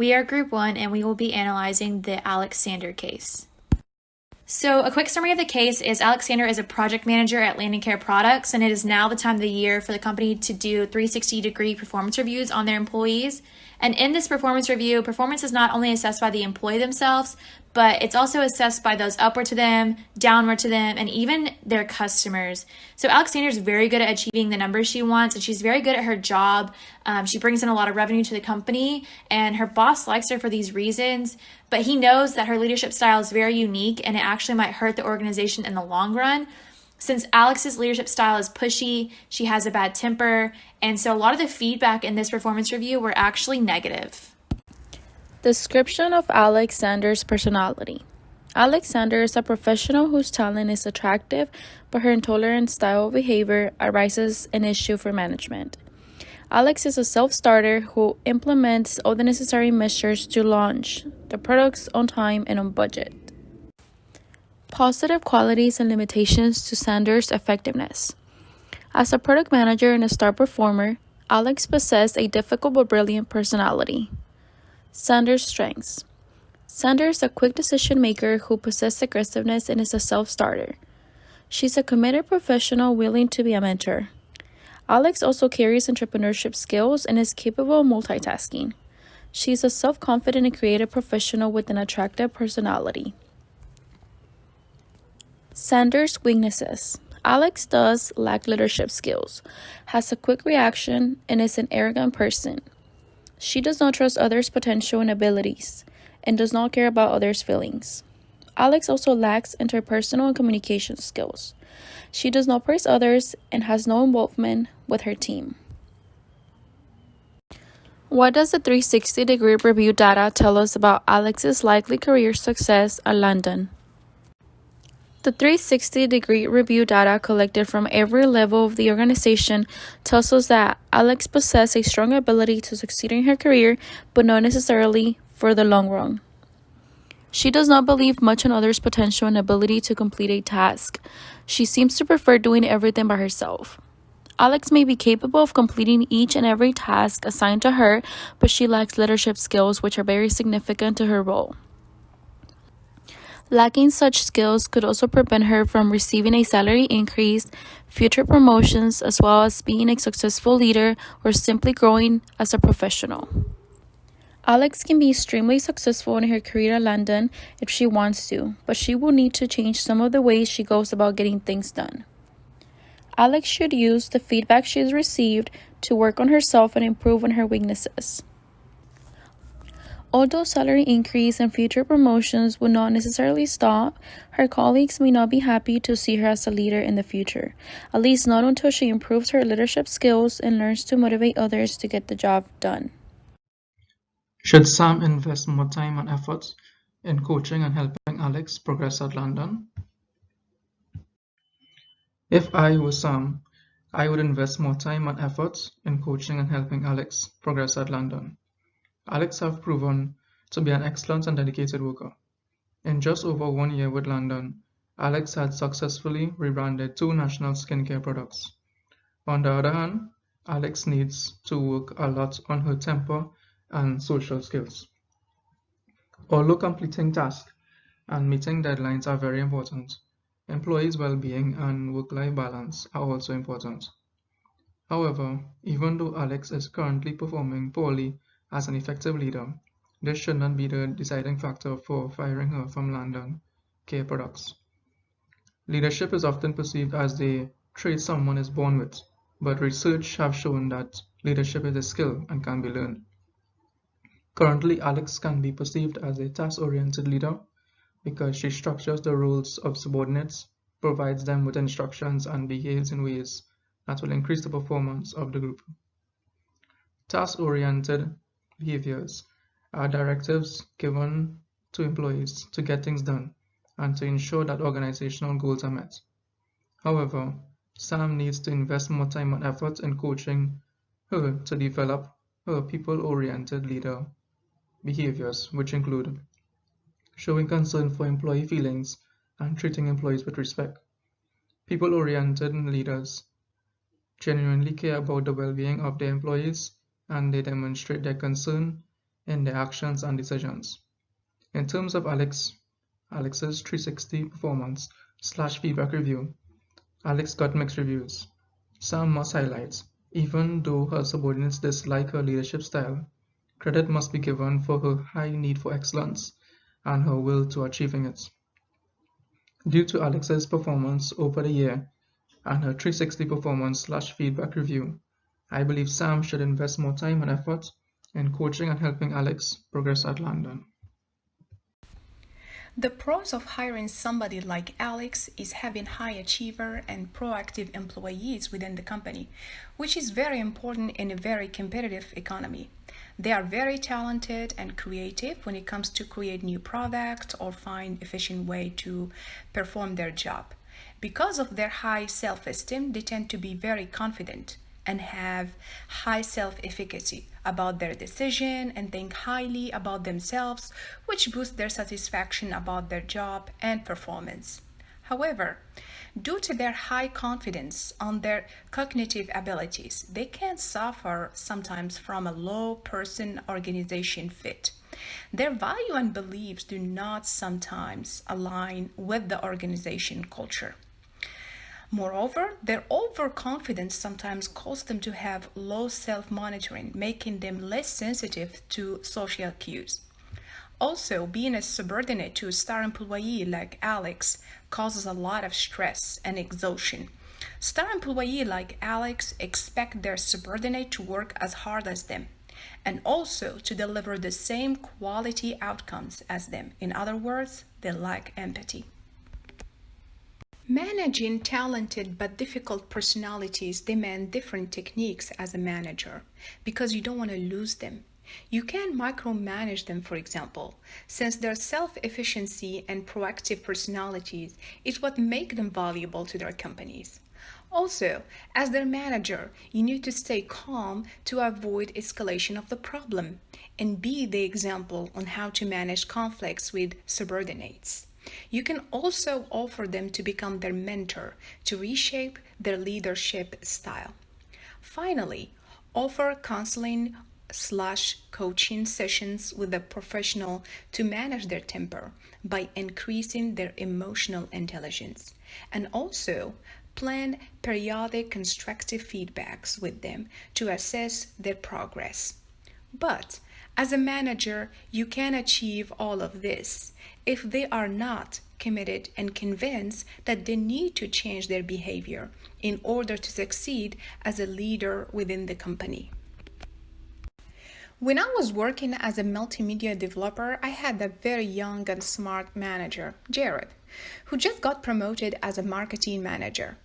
We are Group 1 and we will be analyzing the Alexander case. So a quick summary of the case is Alexander is a project manager at Landon Care Products, and it is now the time of the year for the company to do 360-degree performance reviews on their employees. And in this performance review, performance is not only assessed by the employee themselves, but it's also assessed by those upward to them, downward to them, and even their customers. So Alexander is very good at achieving the numbers she wants, and she's very good at her job. She brings in a lot of revenue to the company, and her boss likes her for these reasons, but he knows that her leadership style is very unique, and it actually might hurt the organization in the long run. Since Alex's leadership style is pushy, she has a bad temper, and so a lot of the feedback in this performance review were actually negative. Description of Alexander's personality. Alexander is a professional whose talent is attractive, but her intolerant style of behavior arises an issue for management. Alex is a self-starter who implements all the necessary measures to launch the products on time and on budget. Positive qualities and limitations to Sanders' effectiveness. As a product manager and a star performer, Alex possessed a difficult but brilliant personality. Sanders' strengths. Sanders is a quick decision maker who possesses aggressiveness and is a self-starter. She's a committed professional willing to be a mentor. Alex also carries entrepreneurship skills and is capable of multitasking. She's a self-confident and creative professional with an attractive personality. Sanders' weaknesses. Alex does lack leadership skills, has a quick reaction, and is an arrogant person. She does not trust others' potential and abilities, and does not care about others' feelings. Alex also lacks interpersonal and communication skills. She does not praise others and has no involvement with her team. What does the 360-degree review data tell us about Alex's likely career success at Landon? The 360-degree review data collected from every level of the organization tells us that Alex possesses a strong ability to succeed in her career, but not necessarily for the long run. She does not believe much in others' potential and ability to complete a task. She seems to prefer doing everything by herself. Alex may be capable of completing each and every task assigned to her, but she lacks leadership skills, which are very significant to her role. Lacking such skills could also prevent her from receiving a salary increase, future promotions, as well as being a successful leader or simply growing as a professional. Alex can be extremely successful in her career at Landon if she wants to, but she will need to change some of the ways she goes about getting things done. Alex should use the feedback she has received to work on herself and improve on her weaknesses. Although salary increase and future promotions will not necessarily stop, her colleagues may not be happy to see her as a leader in the future, at least not until she improves her leadership skills and learns to motivate others to get the job done. Should Sam invest more time and effort in coaching and helping Alex progress at Landon? If I were Sam, I would invest more time and effort in coaching and helping Alex progress at Landon. Alex has proven to be an excellent and dedicated worker. In just over 1 year with Landon, Alex had successfully rebranded 2 national skincare products. On the other hand, Alex needs to work a lot on her temper and social skills. Although completing tasks and meeting deadlines are very important, employees' well-being and work-life balance are also important. However, even though Alex is currently performing poorly as an effective leader, this should not be the deciding factor for firing her from Landon Care Products. Leadership is often perceived as the trait someone is born with, but research has shown that leadership is a skill and can be learned. Currently, Alex can be perceived as a task-oriented leader because she structures the roles of subordinates, provides them with instructions, and behaves in ways that will increase the performance of the group. Task-oriented behaviors are directives given to employees to get things done and to ensure that organizational goals are met. However, Sam needs to invest more time and effort in coaching her to develop her people-oriented leader behaviors, which include showing concern for employee feelings and treating employees with respect. People-oriented leaders genuinely care about the well-being of their employees, and they demonstrate their concern in their actions and decisions. In terms of Alex's 360 performance/feedback review, Alex got mixed reviews. Some must highlight, even though her subordinates dislike her leadership style, credit must be given for her high need for excellence and her will to achieving it. Due to Alex's performance over the year and her 360 performance/feedback review, I believe Sam should invest more time and effort in coaching and helping Alex progress at Landon. The pros of hiring somebody like Alex is having high achiever and proactive employees within the company, which is very important in a very competitive economy. They are very talented and creative when it comes to create new products or find efficient way to perform their job. Because of their high self-esteem, they tend to be very confident and have high self-efficacy about their decision and think highly about themselves, which boosts their satisfaction about their job and performance. However, due to their high confidence on their cognitive abilities, they can suffer sometimes from a low person-organization fit. Their value and beliefs do not sometimes align with the organization culture. Moreover, their overconfidence sometimes causes them to have low self-monitoring, making them less sensitive to social cues. Also, being a subordinate to a star employee like Alex causes a lot of stress and exhaustion. Star employees like Alex expect their subordinate to work as hard as them and also to deliver the same quality outcomes as them. In other words, they lack empathy. Managing talented but difficult personalities demand different techniques as a manager because you don't want to lose them. You can micromanage them, for example, since their self-efficiency and proactive personalities is what make them valuable to their companies. Also, as their manager, you need to stay calm to avoid escalation of the problem and be the example on how to manage conflicts with subordinates. You can also offer them to become their mentor to reshape their leadership style. Finally, offer counseling/coaching sessions with a professional to manage their temper by increasing their emotional intelligence, and also plan periodic constructive feedbacks with them to assess their progress. But as a manager, you can achieve all of this if they are not committed and convinced that they need to change their behavior in order to succeed as a leader within the company. When I was working as a multimedia developer, I had a very young and smart manager, Jared, who just got promoted as a marketing manager.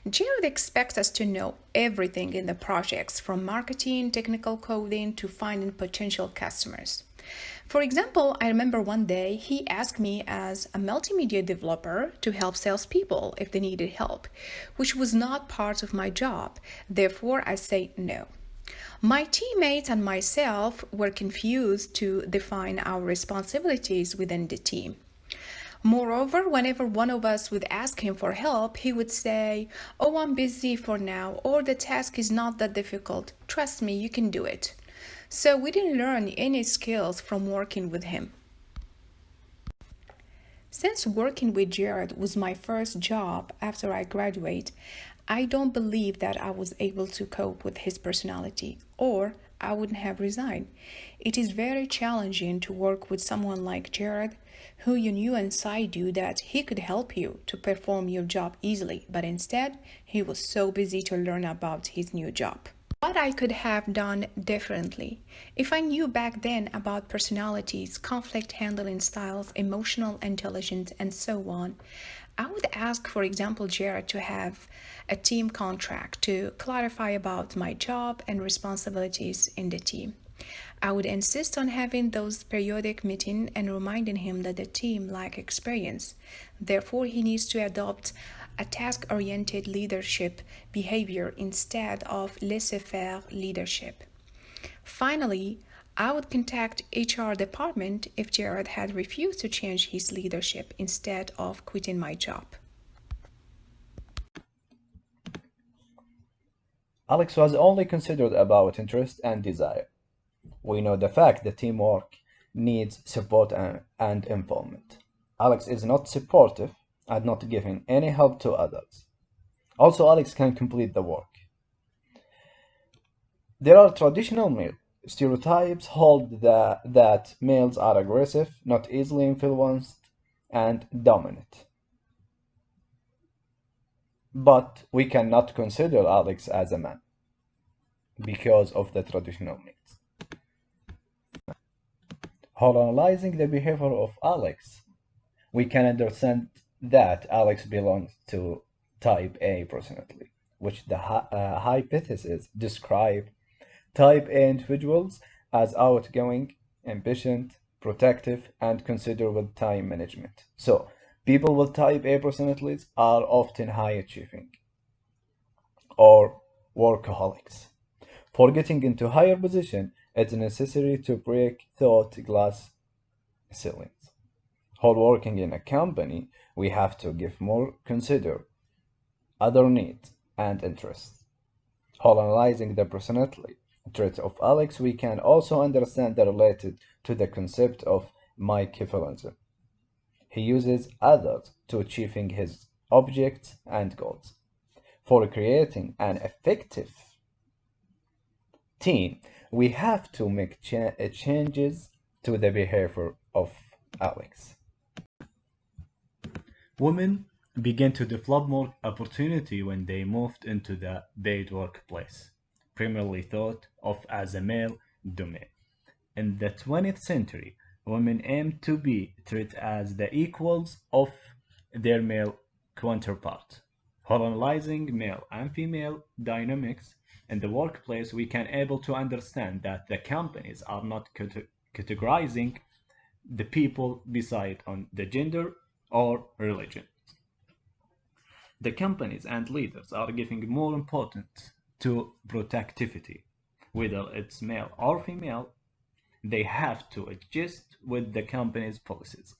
Jared expects us to know everything in the projects, from marketing, technical coding, to finding potential customers. For example, I remember one day he asked me as a multimedia developer to help salespeople if they needed help, which was not part of my job. Therefore, I said no. My teammates and myself were confused to define our responsibilities within the team. Moreover, whenever one of us would ask him for help, he would say, "Oh, I'm busy for now," or "The task is not that difficult. Trust me, you can do it." So we didn't learn any skills from working with him. Since working with Jared was my first job after I graduated, I don't believe that I was able to cope with his personality, or I wouldn't have resigned. It is very challenging to work with someone like Jared, who you knew inside you that he could help you to perform your job easily, but instead, he was so busy to learn about his new job. What I could have done differently, if I knew back then about personalities, conflict handling styles, emotional intelligence, and so on, I would ask, for example, Jared to have a team contract to clarify about my job and responsibilities in the team. I would insist on having those periodic meetings and reminding him that the team lacks experience. Therefore, he needs to adopt a task-oriented leadership behavior instead of laissez-faire leadership. Finally, I would contact HR department if Jared had refused to change his leadership instead of quitting my job. Alex was only considered about interest and desire. We know the fact that teamwork needs support and involvement. Alex is not supportive and not giving any help to others. Also, Alex can complete the work. There are traditional male stereotypes hold that males are aggressive, not easily influenced, and dominant. But we cannot consider Alex as a man because of the traditional males. While analyzing the behavior of Alex, we can understand that Alex belongs to type A personality, which the hypothesis describe type A individuals as outgoing, ambitious, protective, and considerable time management. So, people with type A personalities are often high achieving or workaholics. For getting into higher position, it's necessary to break thought glass ceilings. While working in a company, we have to give more consider other needs and interests. While analyzing the personality traits of Alex, we can also understand the related to the concept of Machiavellism. He uses others to achieving his objects and goals. For creating an effective team, we have to make changes to the behavior of Alex. Women began to develop more opportunity when they moved into the paid workplace, primarily thought of as a male domain. In the 20th century, women aimed to be treated as the equals of their male counterpart. While analyzing male and female dynamics in the workplace, we can able to understand that the companies are not categorizing the people beside on the gender or religion. The companies and leaders are giving more importance to productivity, whether it's male or female. They have to adjust with the company's policies.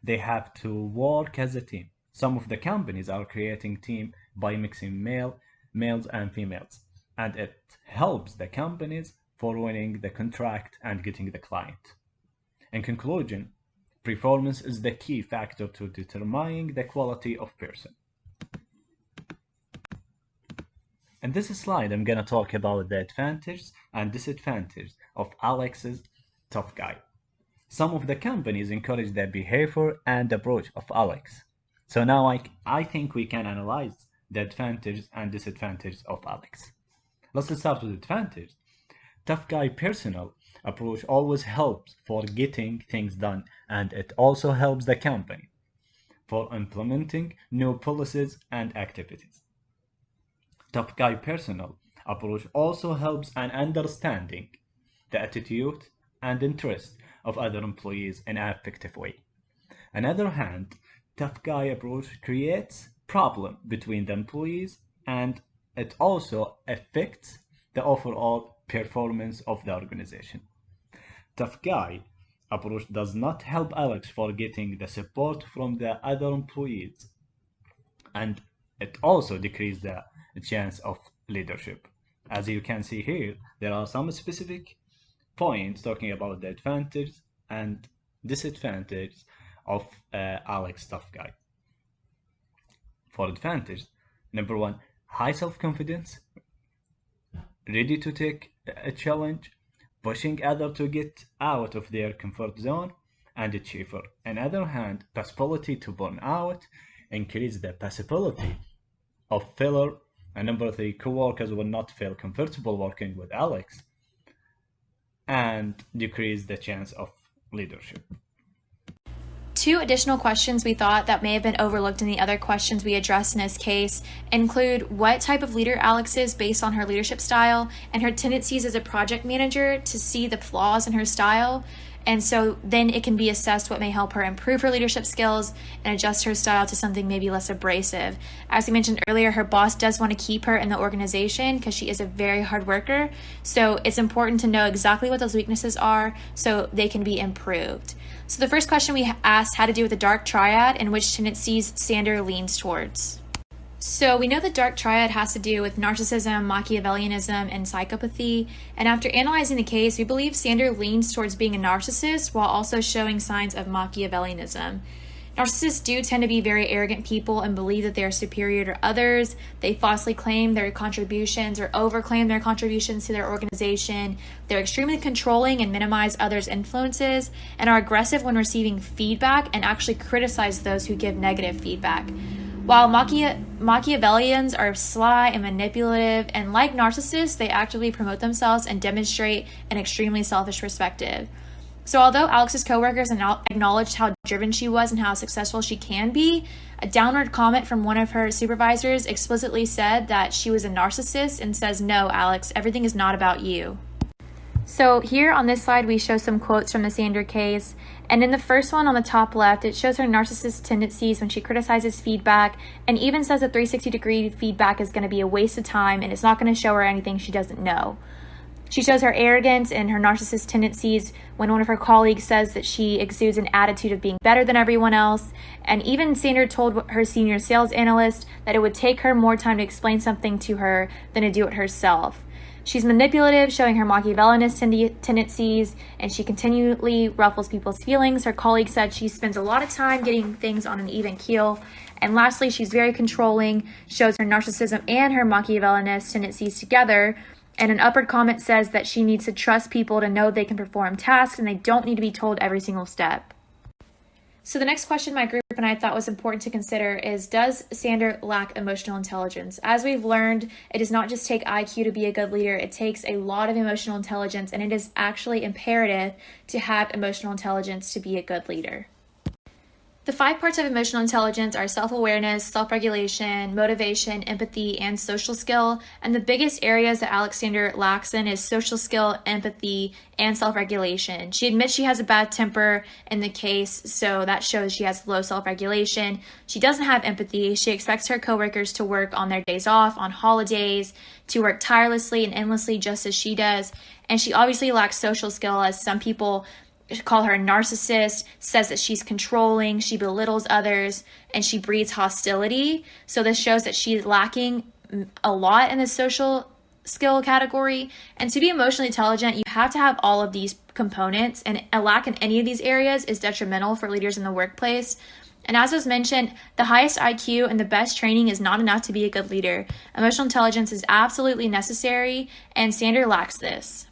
They have to work as a team. Some of the companies are creating team by mixing males and females, and it helps the companies for winning the contract and getting the client. In conclusion, performance is the key factor to determining the quality of person. In this slide, I'm gonna talk about the advantages and disadvantages of Alex's tough guy. Some of the companies encourage the behavior and approach of Alex. So now I think we can analyze the advantages and disadvantages of Alex. Let's start with advantage. Tough guy personal approach always helps for getting things done, and it also helps the company for implementing new policies and activities. Tough guy personal approach also helps in understanding the attitude and interest of other employees in an effective way. On the other hand, tough guy approach creates problem between the employees, and it also affects the overall performance of the organization. Tough guy approach does not help Alex for getting the support from the other employees, and it also decreases the chance of leadership. As you can see here, there are some specific points talking about the advantages and disadvantages of Alex tough guy. For advantage, number one, high self-confidence, ready to take a challenge, pushing others to get out of their comfort zone, and achiever. On the other hand, possibility to burn out, increase the possibility of failure, and number three, co-workers will not feel comfortable working with Alex, and decrease the chance of leadership. Two additional questions we thought that may have been overlooked in the other questions we addressed in this case include what type of leader Alex is based on her leadership style and her tendencies as a project manager to see the flaws in her style. And so then it can be assessed what may help her improve her leadership skills and adjust her style to something maybe less abrasive. As we mentioned earlier, her boss does want to keep her in the organization because she is a very hard worker. So it's important to know exactly what those weaknesses are so they can be improved. So the first question we asked had to do with the dark triad and which tendencies Sander leans towards. So we know the dark triad has to do with narcissism, Machiavellianism, and psychopathy. And after analyzing the case, we believe Sander leans towards being a narcissist while also showing signs of Machiavellianism. Narcissists do tend to be very arrogant people and believe that they are superior to others. They falsely claim their contributions or overclaim their contributions to their organization. They're extremely controlling and minimize others' influences, and are aggressive when receiving feedback and actually criticize those who give negative feedback. While Machiavellians are sly and manipulative, and like narcissists, they actively promote themselves and demonstrate an extremely selfish perspective. So although Alex's coworkers acknowledged how driven she was and how successful she can be, a downward comment from one of her supervisors explicitly said that she was a narcissist and says, "No, Alex, everything is not about you." So here on this slide, we show some quotes from the Sander case. And in the first one on the top left, it shows her narcissist tendencies when she criticizes feedback and even says that 360-degree feedback is going to be a waste of time and it's not going to show her anything she doesn't know. She shows her arrogance and her narcissist tendencies when one of her colleagues says that she exudes an attitude of being better than everyone else. And even Sander told her senior sales analyst that it would take her more time to explain something to her than to do it herself. She's manipulative, showing her Machiavellianist tendencies, and she continually ruffles people's feelings. Her colleague said she spends a lot of time getting things on an even keel. And lastly, she's very controlling, shows her narcissism and her Machiavellianist tendencies together. And an upward comment says that she needs to trust people to know they can perform tasks and they don't need to be told every single step. So the next question my group and I thought was important to consider is, does Sander lack emotional intelligence? As we've learned, it does not just take IQ to be a good leader, it takes a lot of emotional intelligence, and it is actually imperative to have emotional intelligence to be a good leader. The 5 parts of emotional intelligence are self-awareness, self-regulation, motivation, empathy, and social skill. And the biggest areas that Alex Sander lacks in is social skill, empathy, and self-regulation. She admits she has a bad temper in the case, so that shows she has low self-regulation. She doesn't have empathy. She expects her coworkers to work on their days off, on holidays, to work tirelessly and endlessly just as she does. And she obviously lacks social skill, as some people call her a narcissist, says that she's controlling, she belittles others, and she breeds hostility. So this shows that she's lacking a lot in the social skill category. And to be emotionally intelligent, you have to have all of these components, and a lack in any of these areas is detrimental for leaders in the workplace. And as was mentioned, the highest IQ and the best training is not enough to be a good leader. Emotional intelligence is absolutely necessary, and Sander lacks this.